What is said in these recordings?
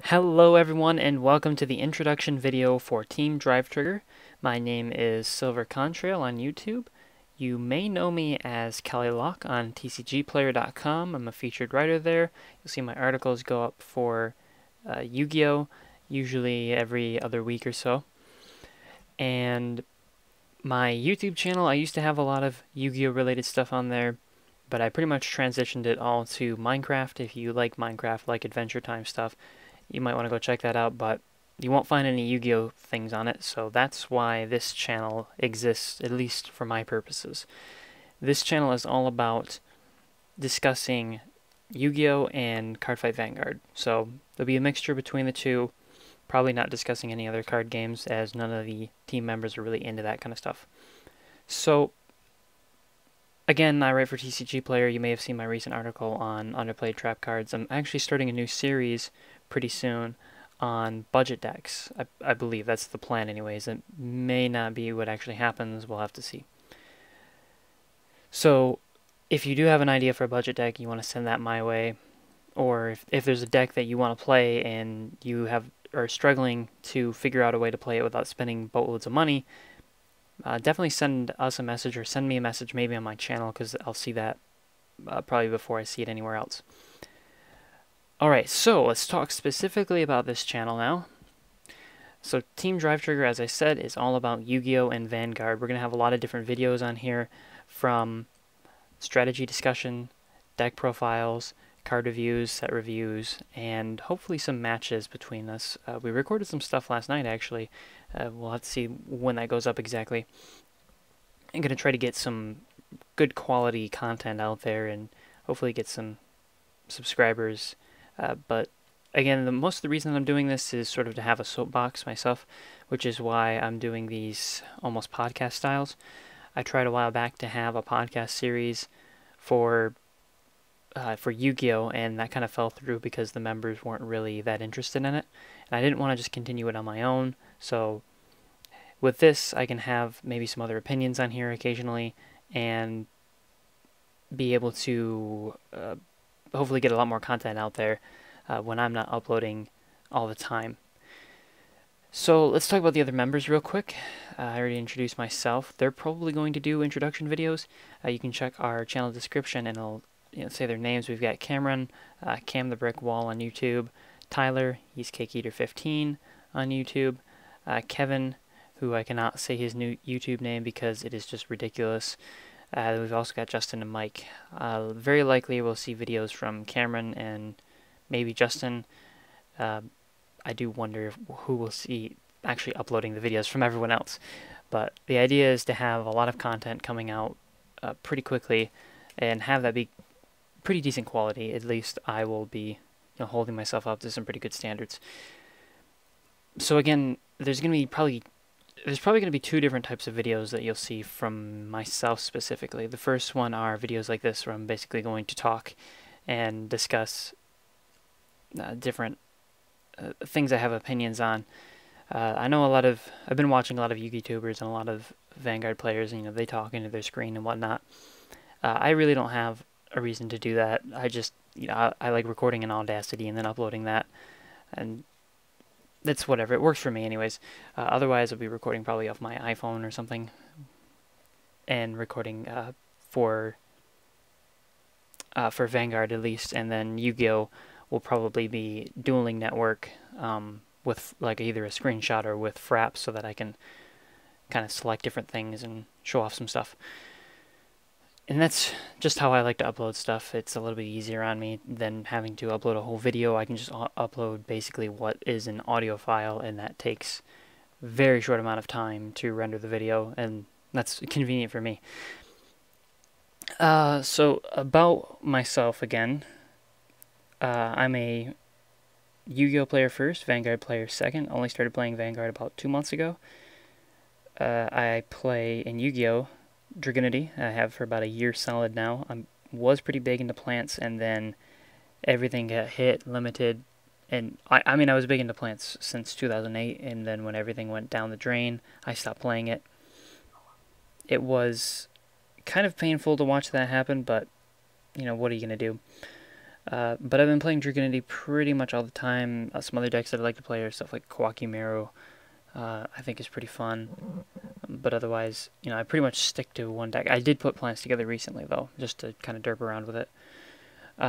Hello everyone and welcome to the introduction video for Team DriveTrigger. My name is SilverContrail on YouTube. You may know me as Kelly Locke on tcgplayer.com. I'm a featured writer there. You'll see my articles go up for Yu-Gi-Oh! Usually every other week or so. And my YouTube channel, I used to have a lot of Yu-Gi-Oh! Related stuff on there, but I pretty much transitioned it all to Minecraft. If you like Minecraft, like Adventure Time stuff, you might want to go check that out, but you won't find any Yu-Gi-Oh! Things on it, so that's why this channel exists, at least for my purposes. This channel is all about discussing Yu-Gi-Oh! And Cardfight Vanguard, so there'll be a mixture between the two, probably not discussing any other card games, as none of the team members are really into that kind of stuff. So, again, I write for TCG Player. You may have seen my recent article on underplayed trap cards. I'm actually starting a new series pretty soon on budget decks. I believe that's the plan anyways. It may not be what actually happens. We'll have to see. So if you do have an idea for a budget deck, you want to send that my way. Or if there's a deck that you want to play and you are struggling to figure out a way to play it without spending boatloads of money, definitely send us a message or send me a message maybe on my channel, because I'll see that probably before I see it anywhere else. Alright, so let's talk specifically about this channel now. So Team DriveTrigger, as I said, is all about Yu-Gi-Oh! And Vanguard. We're going to have a lot of different videos on here, from strategy discussion, deck profiles, card reviews, set reviews, and hopefully some matches between us. We recorded some stuff last night, actually. We'll have to see when that goes up exactly. I'm going to try to get some good quality content out there and hopefully get some subscribers. But again, most of the reason I'm doing this is sort of to have a soapbox myself, which is why I'm doing these almost podcast styles. I tried a while back to have a podcast series for Yu-Gi-Oh! And that kind of fell through because the members weren't really that interested in it. And I didn't want to just continue it on my own, so with this I can have maybe some other opinions on here occasionally and be able to hopefully get a lot more content out there when I'm not uploading all the time. So let's talk about the other members real quick. I already introduced myself. They're probably going to do introduction videos. You can check our channel description and it'll say their names. We've got Cameron, Cam the Brick Wall on YouTube, Tyler, he's Cake Eater 15 on YouTube, Kevin, who I cannot say his new YouTube name because it is just ridiculous. We've also got Justin and Mike. Very likely we'll see videos from Cameron and maybe Justin. I do wonder who will see actually uploading the videos from everyone else. But the idea is to have a lot of content coming out pretty quickly and have that be pretty decent quality. At least I will be holding myself up to some pretty good standards. So again, there's probably going to be two different types of videos that you'll see from myself specifically. The first one are videos like this, where I'm basically going to talk and discuss different things I have opinions on. I know I've been watching a lot of YouTubers and a lot of Vanguard players, and they talk into their screen and whatnot. I really don't have a reason to do that. I just, I like recording in Audacity and then uploading that, and that's whatever. It works for me anyways. Otherwise, I'll be recording probably off my iPhone or something, and recording for Vanguard at least, and then Yu-Gi-Oh! Will probably be dueling network with like either a screenshot or with fraps, so that I can kind of select different things and show off some stuff. And that's just how I like to upload stuff. It's a little bit easier on me than having to upload a whole video. I can just upload basically what is an audio file, and that takes a very short amount of time to render the video, and that's convenient for me. So about myself again. I'm a Yu-Gi-Oh! Player first, Vanguard player second. Only started playing Vanguard about 2 months ago. I play in Yu-Gi-Oh! Dragonity. I have for about a year solid now. I was pretty big into plants, and then everything got hit, limited. And I mean, I was big into plants since 2008, and then when everything went down the drain, I stopped playing it. It was kind of painful to watch that happen, but, what are you going to do? But I've been playing Dragonity pretty much all the time. Some other decks that I like to play are stuff like Kawakimeru. I think is pretty fun. But otherwise, I pretty much stick to one deck. I did put plans together recently, though, just to kind of derp around with it.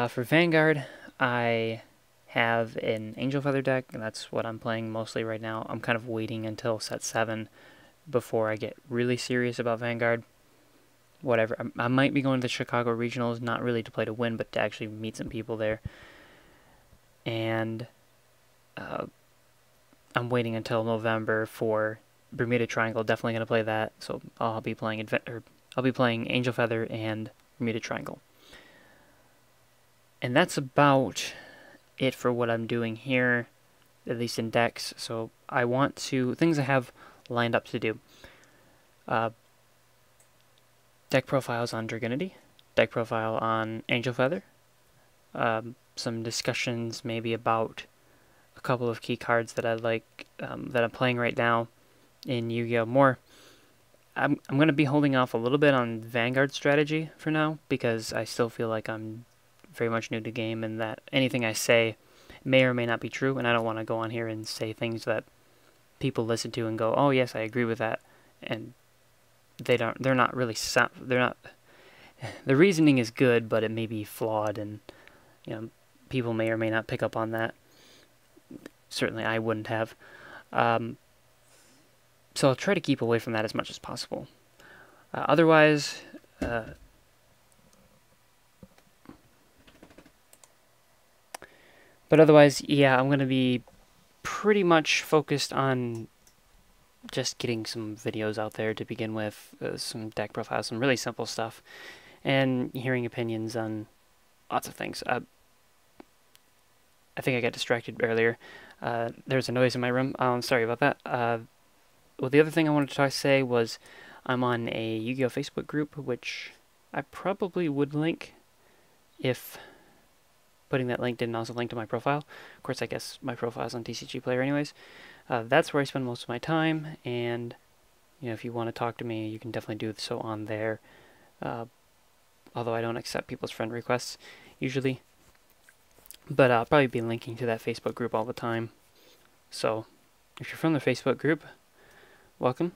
For Vanguard, I have an Angel Feather deck, and that's what I'm playing mostly right now. I'm kind of waiting until set 7 before I get really serious about Vanguard. Whatever. I might be going to the Chicago Regionals, not really to play to win, but to actually meet some people there. And I'm waiting until November for Bermuda Triangle. Definitely going to play that. So I'll be playing Angel Feather and Bermuda Triangle. And that's about it for what I'm doing here, at least in decks. So I want to things I have lined up to do. Deck profiles on Dragonity, deck profile on Angel Feather, some discussions maybe about a couple of key cards that I like, that I'm playing right now in Yu-Gi-Oh! More. I'm going to be holding off a little bit on Vanguard strategy for now, because I still feel like I'm very much new to the game, and that anything I say may or may not be true, and I don't want to go on here and say things that people listen to and go, oh yes, I agree with that, and they're not really the reasoning is good, but it may be flawed, and people may or may not pick up on that. Certainly I wouldn't have. So I'll try to keep away from that as much as possible. Otherwise, but otherwise, yeah, I'm going to be pretty much focused on just getting some videos out there to begin with, some deck profiles, some really simple stuff, and hearing opinions on lots of things. I think I got distracted earlier. There's a noise in my room. Sorry about that. Well, the other thing I wanted to say was I'm on a Yu-Gi-Oh! Facebook group, which I probably would link if putting that link didn't also link to my profile. Of course, I guess my profile is on TCG Player anyways. That's where I spend most of my time, and if you want to talk to me, you can definitely do so on there. Although I don't accept people's friend requests usually, but I'll probably be linking to that Facebook group all the time. So if you're from the Facebook group, welcome,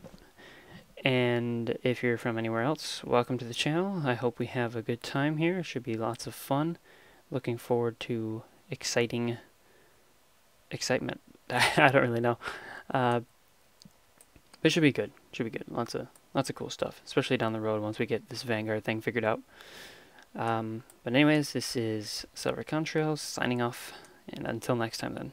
and if you're from anywhere else, welcome to the channel. I hope we have a good time here. It should be lots of fun. Looking forward to excitement. I don't really know, but it should be good. Should be good. Lots of cool stuff, especially down the road once we get this Vanguard thing figured out. But anyways, this is SilverContrail signing off, and until next time then.